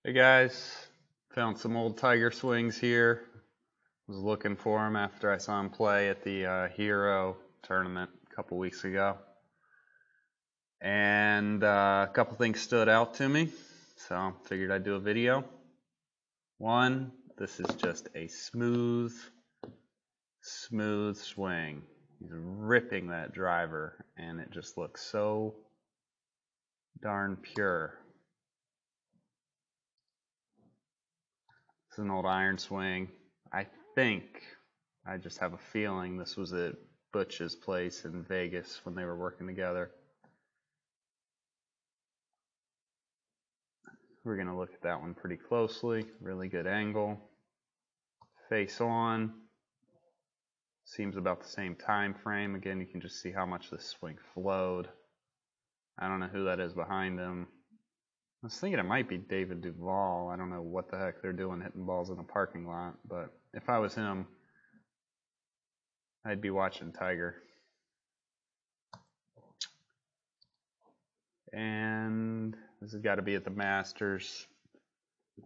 Hey guys, found some old Tiger swings here. Was looking for them after I saw him play at the Hero tournament a couple weeks ago. And a couple things stood out to me, so figured I'd do a video. One, this is just a smooth swing. He's ripping that driver, and it just looks so darn pure. It's an old iron swing. I think, I just have a feeling this was at Butch's place in Vegas when they were working together. We're going to look at that one pretty closely. Really good angle. Face on. Seems about the same time frame. Again, you can just see how much this swing flowed. I don't know who that is behind him. I was thinking it might be David Duval. I don't know what the heck they're doing hitting balls in a parking lot, but if I was him, I'd be watching Tiger. And this has got to be at the Masters.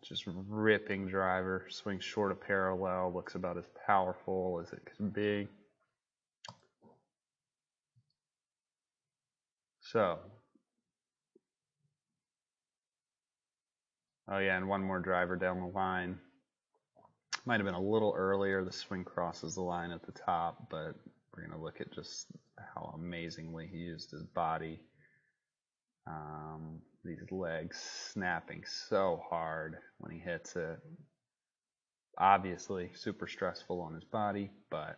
Just ripping driver, swings short of parallel, looks about as powerful as it could be. So, oh yeah, and one more driver down the line. Might have been a little earlier. The swing crosses the line at the top, but we're going to look at just how amazingly he used his body. These legs snapping so hard when he hits it. Obviously, super stressful on his body, but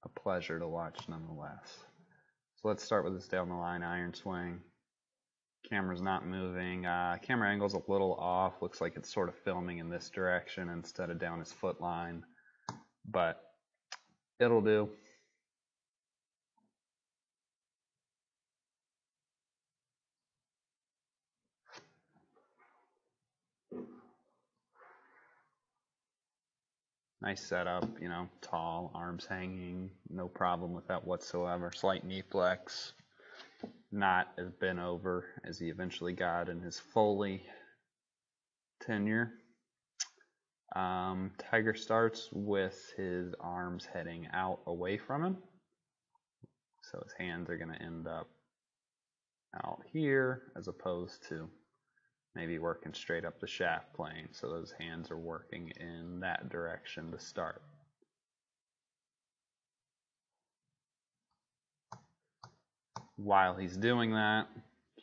a pleasure to watch nonetheless. So let's start with this down the line iron swing. Camera's not moving. Camera angle's a little off. Looks like it's sort of filming in this direction instead of down his foot line, but it'll do. Nice setup, you know, tall, arms hanging, no problem with that whatsoever. Slight knee flex, not as bent over as he eventually got in his Foley tenure. Tiger starts with his arms heading out away from him. So his hands are going to end up out here as opposed to maybe working straight up the shaft plane. So those hands are working in that direction to start. While he's doing that,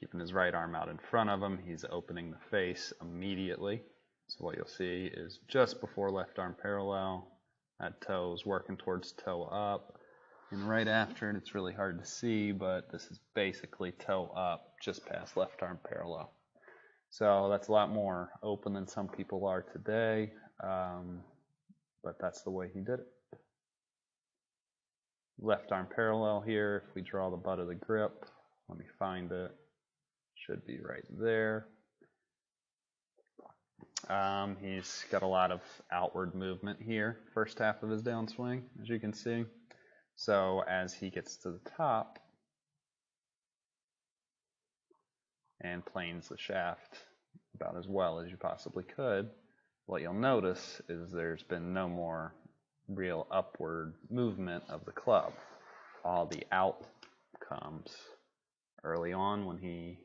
keeping his right arm out in front of him, he's opening the face immediately. So what you'll see is just before left arm parallel, that toe is working towards toe up. And right after it, it's really hard to see, but this is basically toe up just past left arm parallel. So that's a lot more open than some people are today, but that's the way he did it. Left arm parallel here. If we draw the butt of the grip, let me find it. Should be right there. He's got a lot of outward movement here, first half of his downswing, as you can see. So as he gets to the top and planes the shaft about as well as you possibly could, what you'll notice is there's been no more real upward movement of the club. All the out comes early on when he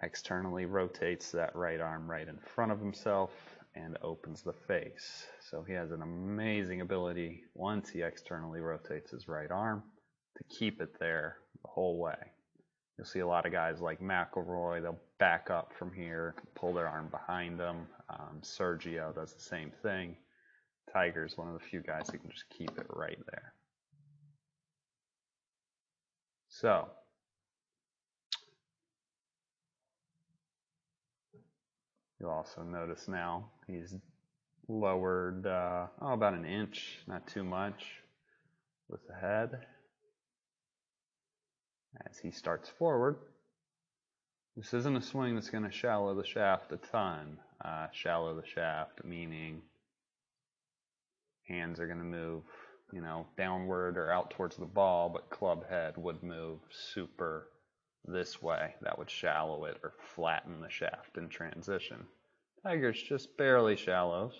externally rotates that right arm right in front of himself and opens the face. So he has an amazing ability once he externally rotates his right arm to keep it there the whole way. You'll see a lot of guys like McIlroy, they'll back up from here, pull their arm behind them. Sergio does the same thing. Tiger's one of the few guys who can just keep it right there. So, you'll also notice now he's lowered about an inch, not too much, with the head. As he starts forward, this isn't a swing that's going to shallow the shaft a ton. Shallow the shaft meaning hands are going to move, you know, downward or out towards the ball, but club head would move super this way, that would shallow it or flatten the shaft in transition. Tiger's just barely shallows.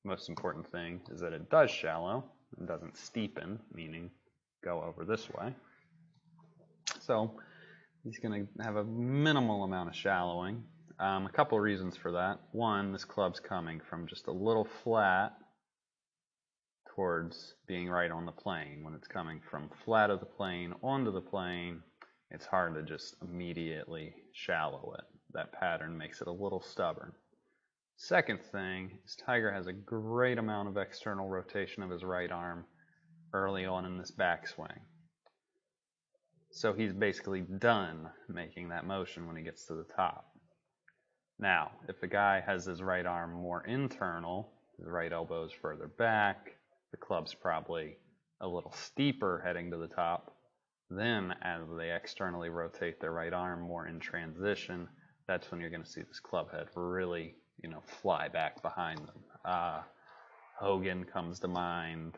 Most important thing is that it does shallow and doesn't steepen, meaning go over this way. So he's going to have a minimal amount of shallowing. A couple of reasons for that. One, this club's coming from just a little flat towards being right on the plane. When it's coming from flat of the plane onto the plane, it's hard to just immediately shallow it. That pattern makes it a little stubborn. Second thing is Tiger has a great amount of external rotation of his right arm early on in this backswing. So he's basically done making that motion when he gets to the top. Now, if the guy has his right arm more internal, his right elbow's further back, the club's probably a little steeper heading to the top, then as they externally rotate their right arm more in transition, that's when you're going to see this club head really, fly back behind them. Hogan comes to mind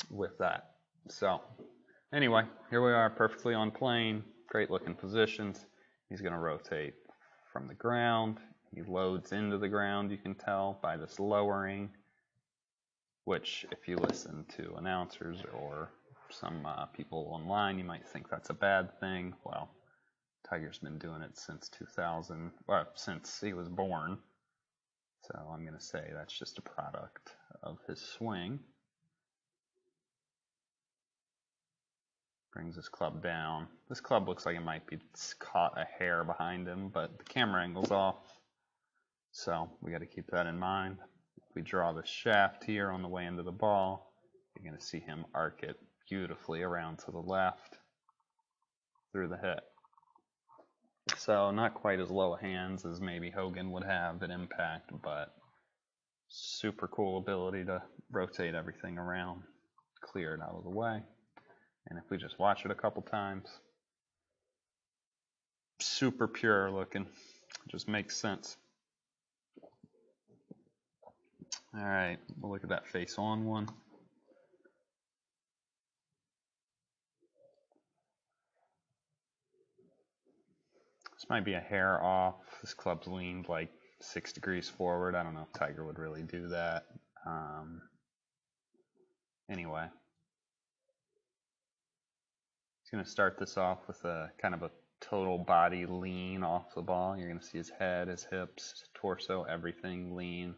with that. So anyway, here we are perfectly on plane, great looking positions. He's going to rotate from the ground. He loads into the ground, you can tell by this lowering, which if you listen to announcers or some people online, you might think that's a bad thing. Well, Tiger's been doing it since 2000, well, since he was born. So I'm going to say that's just a product of his swing. Brings his club down. This club looks like it might be caught a hair behind him, but the camera angle's off. So we got to keep that in mind. If we draw the shaft here on the way into the ball, you're going to see him arc it beautifully around to the left through the hit. So not quite as low hands as maybe Hogan would have at impact, but super cool ability to rotate everything around, clear it out of the way. And if we just watch it a couple times, super pure looking, just makes sense. All right, we'll look at that face on one. This might be a hair off. This club's leaned like 6 degrees forward. I don't know if Tiger would really do that. Anyway, he's going to start this off with a kind of a total body lean off the ball. You're going to see his head, his hips, his torso, everything lean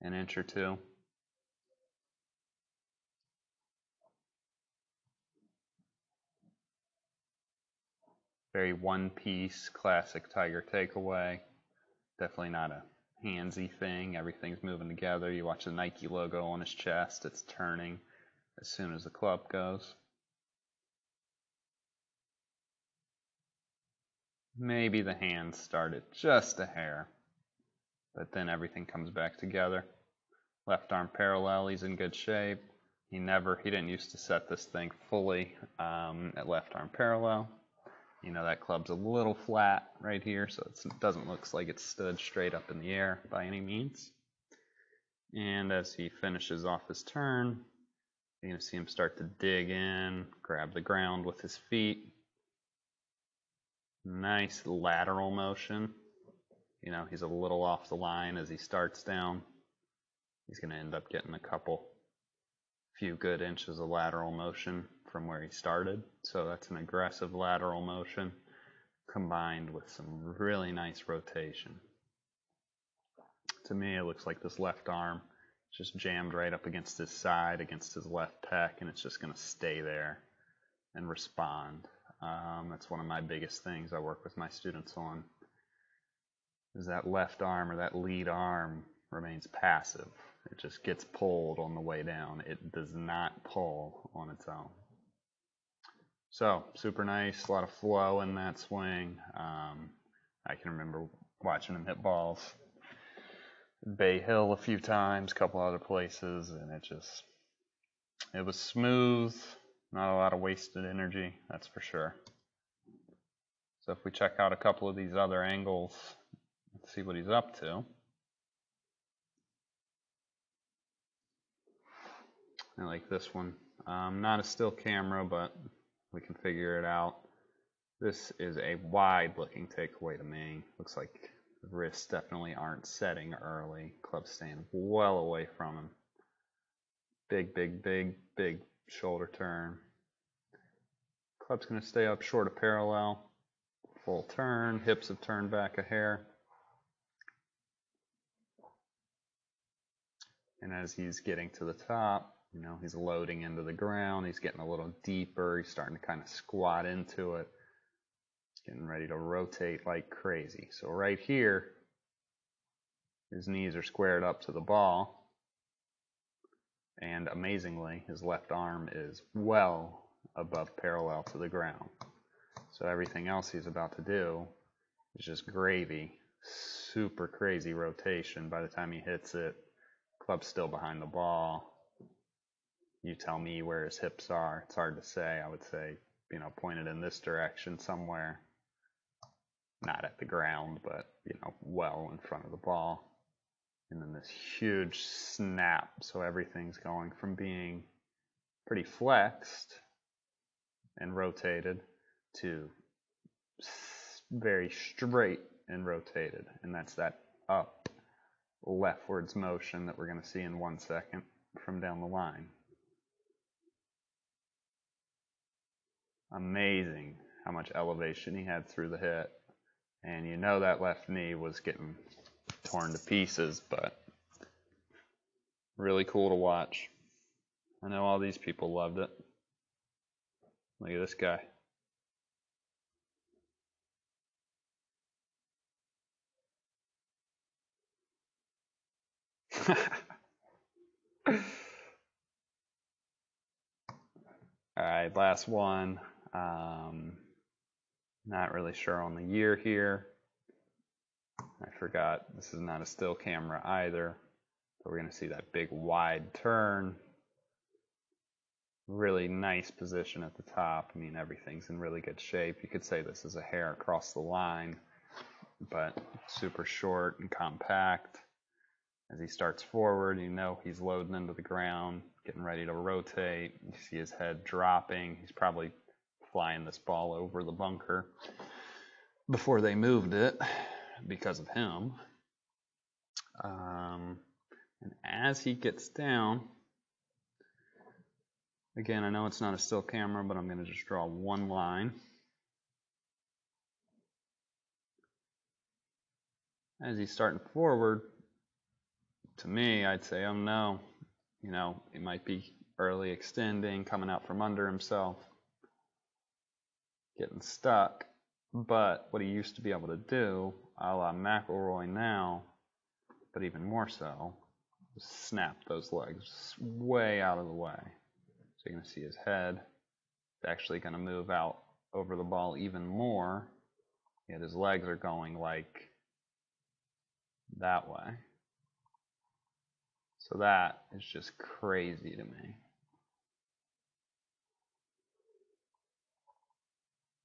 an inch or two. Very one-piece, classic Tiger takeaway. Definitely not a handsy thing. Everything's moving together. You watch the Nike logo on his chest. It's turning as soon as the club goes. Maybe the hands started just a hair, but then everything comes back together. Left arm parallel, he's in good shape. He didn't used to set this thing fully at left arm parallel. That club's a little flat right here, so it doesn't look like it's stood straight up in the air by any means. And as he finishes off his turn, you're going to see him start to dig in, grab the ground with his feet. Nice lateral motion. He's a little off the line as he starts down. He's going to end up getting few good inches of lateral motion from where he started. So that's an aggressive lateral motion combined with some really nice rotation. To me, it looks like this left arm just jammed right up against his side, against his left pec, and it's just going to stay there and respond. That's one of my biggest things I work with my students on, is that left arm or that lead arm remains passive. It just gets pulled on the way down. It does not pull on its own. So, super nice, a lot of flow in that swing. I can remember watching him hit balls at Bay Hill a few times, a couple other places, and it was smooth, not a lot of wasted energy, that's for sure. So if we check out a couple of these other angles, let's see what he's up to. I like this one. Not a still camera, but we can figure it out. This is a wide looking takeaway to me. Looks like the wrists definitely aren't setting early. Club's staying well away from him. Big, big, big, big shoulder turn. Club's going to stay up short of parallel. Full turn. Hips have turned back a hair. And as he's getting to the top, you know, he's loading into the ground. He's getting a little deeper. He's starting to kind of squat into it. Getting ready to rotate like crazy. So right here, his knees are squared up to the ball. And amazingly, his left arm is well above parallel to the ground. So everything else he's about to do is just gravy. Super crazy rotation. By the time he hits it, club's still behind the ball. You tell me where his hips are. It's hard to say. I would say, you know, pointed in this direction somewhere. Not at the ground, but, you know, well in front of the ball. And then this huge snap. So everything's going from being pretty flexed and rotated to very straight and rotated. And that's that up leftwards motion that we're going to see in 1 second from down the line. Amazing how much elevation he had through the hit. And you know that left knee was getting torn to pieces, but really cool to watch. I know all these people loved it. Look at this guy. Alright, last one. Not really sure on the year here. I forgot, this is not a still camera either. But we're going to see that big wide turn. Really nice position at the top. I mean, everything's in really good shape. You could say this is a hair across the line, but super short and compact. As he starts forward, you know he's loading into the ground, getting ready to rotate. You see his head dropping. He's probably flying this ball over the bunker before they moved it because of him. And as he gets down, again, I know it's not a still camera, but I'm going to just draw one line. As he's starting forward, to me, I'd say, oh no, you know, it might be early extending, coming out from under himself, getting stuck. But what he used to be able to do, a la McIlroy now, but even more so, is snap those legs way out of the way. So you're going to see his head is actually going to move out over the ball even more. Yet his legs are going like that way. So that is just crazy to me.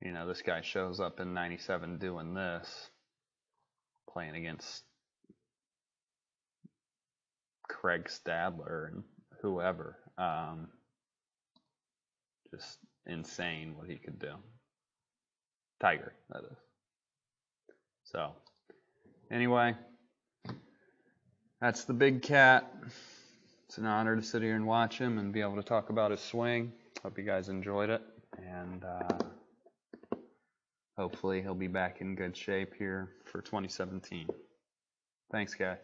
You know, this guy shows up in 97 doing this, playing against Craig Stadler and whoever. Just insane what he could do. Tiger, that is. So, anyway, that's the big cat. It's an honor to sit here and watch him and be able to talk about his swing. Hope you guys enjoyed it. And hopefully he'll be back in good shape here for 2017. Thanks, guys.